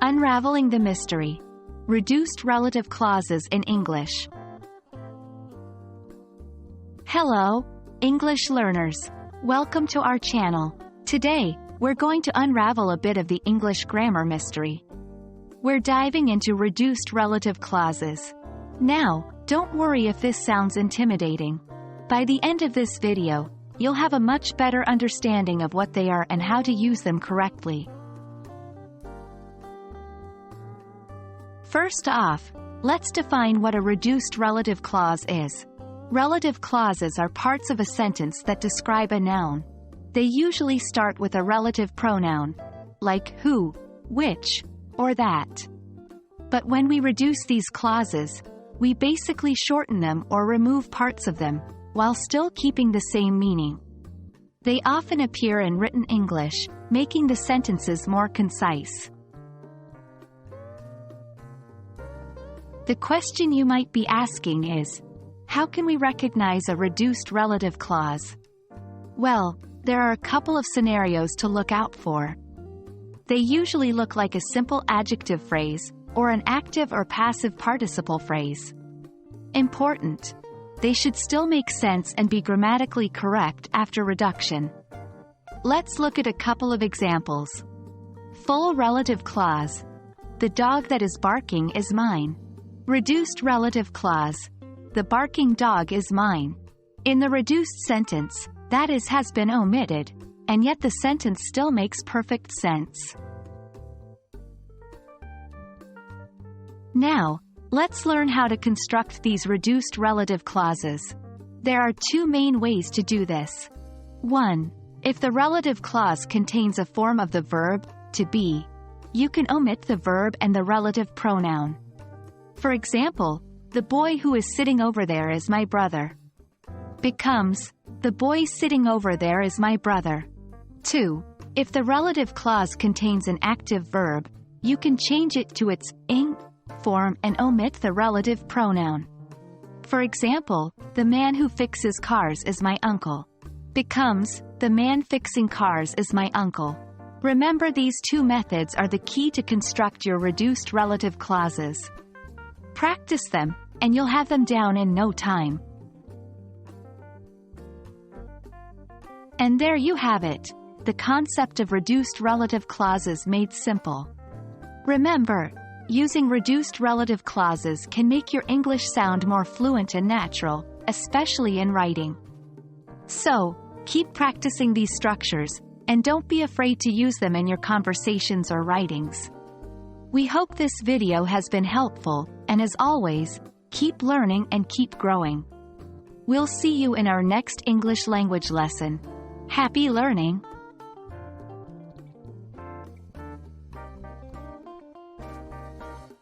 Unraveling the Mystery. Reduced relative clauses in English. Hello, English learners. Welcome to our channel. Today, we're going to unravel a bit of the English grammar mystery. We're diving into reduced relative clauses. Now, don't worry if this sounds intimidating. By the end of this video, you'll have a much better understanding of what they are and how to use them correctly. First off, let's define what a reduced relative clause is. Relative clauses are parts of a sentence that describe a noun. They usually start with a relative pronoun, like who, which, or that. But when we reduce these clauses, we basically shorten them or remove parts of them, while still keeping the same meaning. They often appear in written English, making the sentences more concise. The question you might be asking is, how can we recognize a reduced relative clause? Well, there are a couple of scenarios to look out for. They usually look like a simple adjective phrase, or an active or passive participle phrase. Important: they should still make sense and be grammatically correct after reduction. Let's look at a couple of examples. Full relative clause: the dog that is barking is mine. Reduced relative clause: the barking dog is mine. In the reduced sentence, that is has been omitted, and yet the sentence still makes perfect sense. Now, let's learn how to construct these reduced relative clauses. There are two main ways to do this. 1. If the relative clause contains a form of the verb, to be, you can omit the verb and the relative pronoun. For example, the boy who is sitting over there is my brother. Becomes, the boy sitting over there is my brother. 2. If the relative clause contains an active verb, you can change it to its ing form and omit the relative pronoun. For example, the man who fixes cars is my uncle. Becomes, the man fixing cars is my uncle. Remember, these two methods are the key to construct your reduced relative clauses. Practice them, and you'll have them down in no time. And there you have it, the concept of reduced relative clauses made simple. Remember, using reduced relative clauses can make your English sound more fluent and natural, especially in writing. So, keep practicing these structures, and don't be afraid to use them in your conversations or writings. We hope this video has been helpful, and as always, keep learning and keep growing. We'll see you in our next English language lesson. Happy learning!